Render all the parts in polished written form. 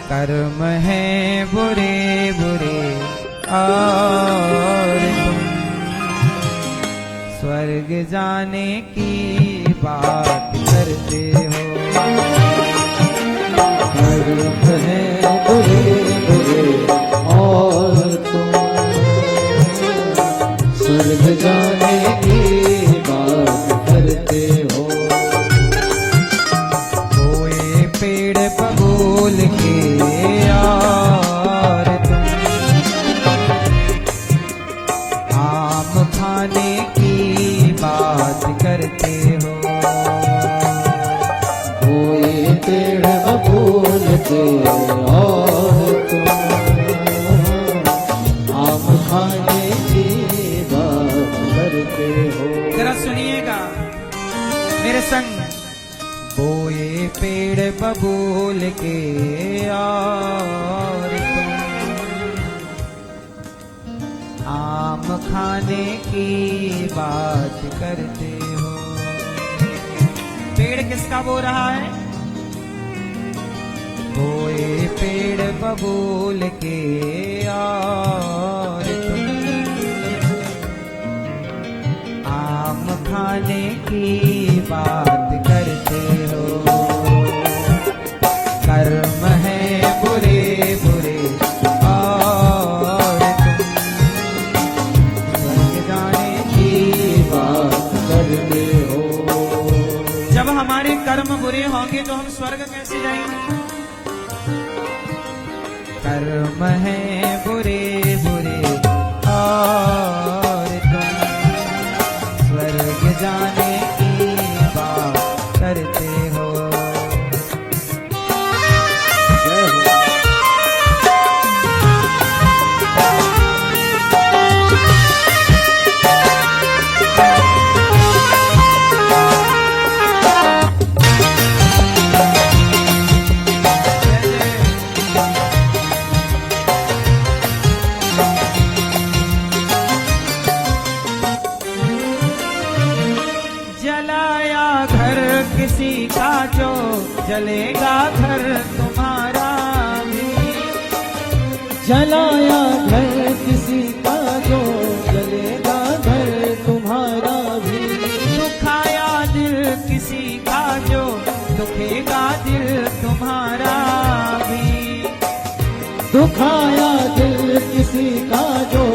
कर्म है बुरे बुरे और तुम स्वर्ग जाने की बात करते हो। कर्म है बुरे बुरे और तुम स्वर्ग जाने की बात करते हो। कोई पेड़ बबूल के और तुम आम खाने की बात करते हो। कोई पेड़ बबूल के और तुम आम खाने की बात करते हो। जरा सुनिएगा मेरे संग। बोए पेड़ बबूल के और तुम आम खाने की बात करते हो। पेड़ किसका बो रहा है? बोए पेड़ बबूल के और तुम आम खाने की बात करते हो। कर्म है बुरे बुरे और तुम स्वर्ग जाने की बात करते हो। जब हमारे कर्म बुरे होंगे तो हम स्वर्ग कैसे जाएंगे? कर्म है बुरे बुरे और तुम स्वर्ग जाने की बात करते हो। जय हो। जलाया घर किसी का जो जलेगा घर तुम्हारा भी। जलाया घर किसी का जो जलेगा घर तुम्हारा भी। दुखाया दिल किसी का जो दुखेगा दिल तुम्हारा भी। दुखाया दिल किसी का जो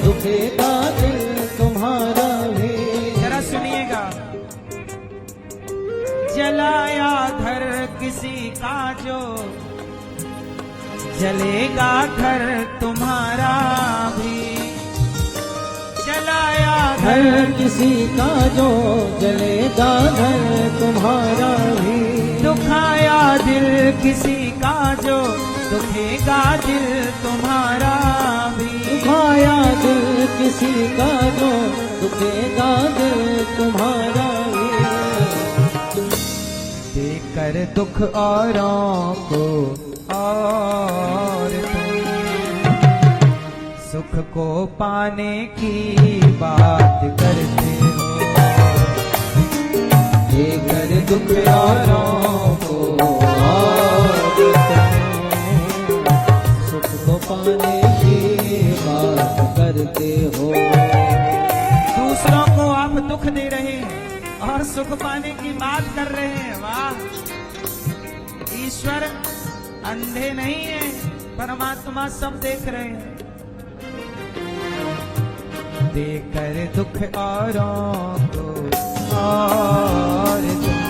दुखेगा दिल तुम्हारा भी। जरा सुनिएगा। जलाया घर किसी का जो जलेगा घर तुम्हारा भी। जलाया घर किसी का जो जलेगा घर तुम्हारा भी। दुखाया दिल किसी का जो दुखेगा दिल तुम्हारा भी। दुखाया दिल किसी का जो दुखेगा दिल तुम्हारा भी। देकर दुख औरों को और तुम सुख को पाने की बात करते हो। देकर दुख औरों को और तुम सुख को पाने की बात करते हो। दूसरों को आप दुख दे रहे हैं और सुख पाने की बात कर रहे हैं। वाह! ईश्वर अंधे नहीं है, परमात्मा सब देख रहे हैं। देकर दुख औरों को और तुम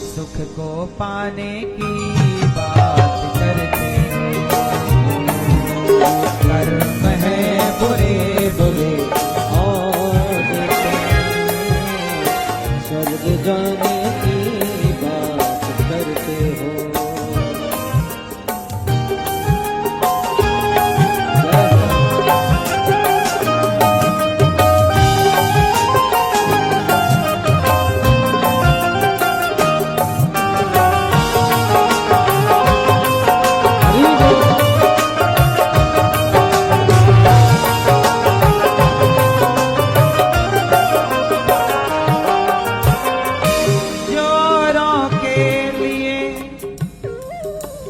सुख को पाने की बात करते हो। कर्म है बुरे बुरे और तुम स्वर्ग जाने की बात करते हो।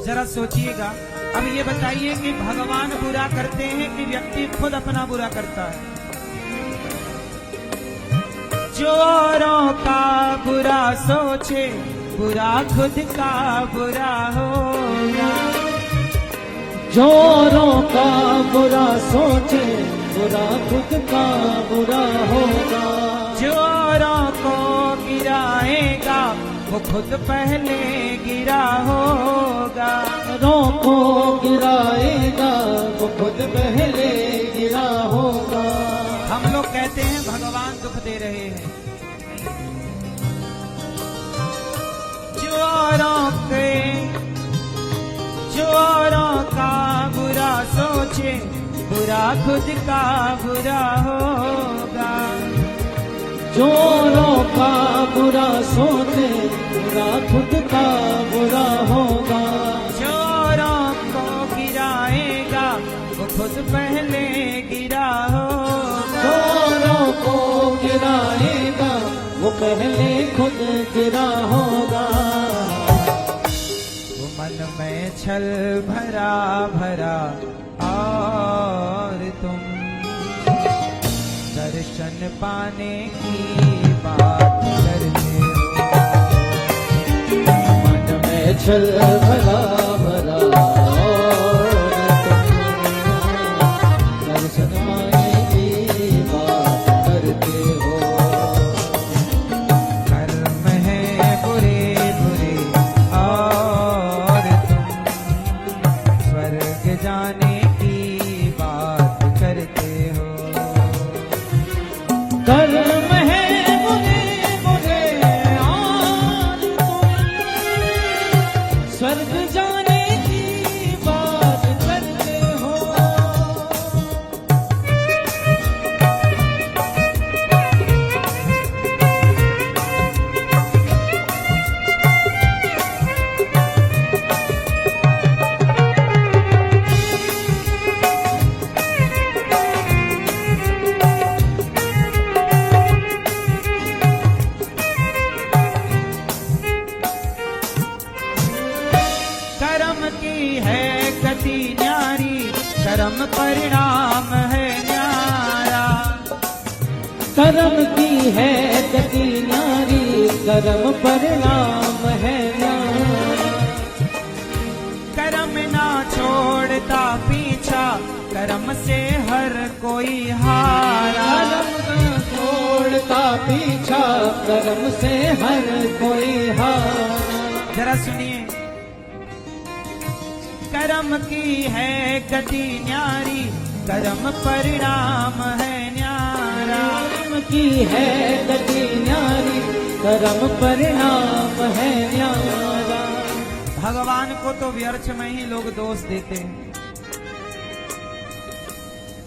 जरा सोचिएगा। अब ये बताइए कि भगवान बुरा करते हैं कि व्यक्ति खुद अपना बुरा करता है? जो औरों का बुरा सोचे, बुरा खुद का बुरा होगा। जो औरों का बुरा सोचे, बुरा खुद का बुरा होगा। जो औरों को गिराएगा, वो खुद पहले गिरा होगा। औरों को गिराएगा, वो खुद पहले गिरा होगा। हम लोग कहते हैं भगवान दुख दे रहे हैं। जो औरों का बुरा सोचे, बुरा खुद का बुरा होगा। जो औरों का बुरा सोचे, बुरा खुद का बुरा होगा। जो औरों को गिराएगा, वो खुद पहले गिरा होगा। जो औरों को गिराएगा, वो पहले खुद गिरा होगा। वो मन में छल भरा भरा और तुम दर्शन पाने की बात करते हो। मन में छल भरा भरा और तुम दर्शन पाने की बात करते हो। कर्म है बुरे बुरे और तुम स्वर्ग जाने की बात करते हो। कर्म है बुरे बुरे और तुम स्वर्ग जाने की बात करते हो। कर्म की है गति न्यारी, कर्म परिणाम है न्यारा। कर्म की है गति न्यारी, कर्म परिणाम है न्यारा। कर्म ना छोड़ता पीछा, कर्म से हर कोई हारा। कर्म न छोड़ता पीछा, कर्म से हर कोई हारा। जरा सुनिए, कर्म की है गति न्यारी, कर्म परिणाम है न्यारा। कर्म की है गति न्यारी, कर्म परिणाम है न्यारा। भगवान को तो व्यर्थ में ही लोग दोष देते हैं।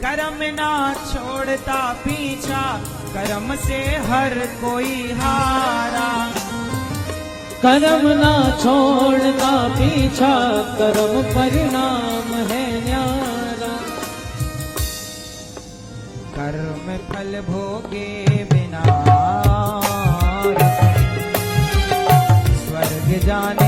कर्म ना छोड़ता पीछा, कर्म से हर कोई हारा। कर्म ना छोड़ता पीछा, कर्म परिणाम है न्यारा। कर्म फल भोगे बिना स्वर्ग जाने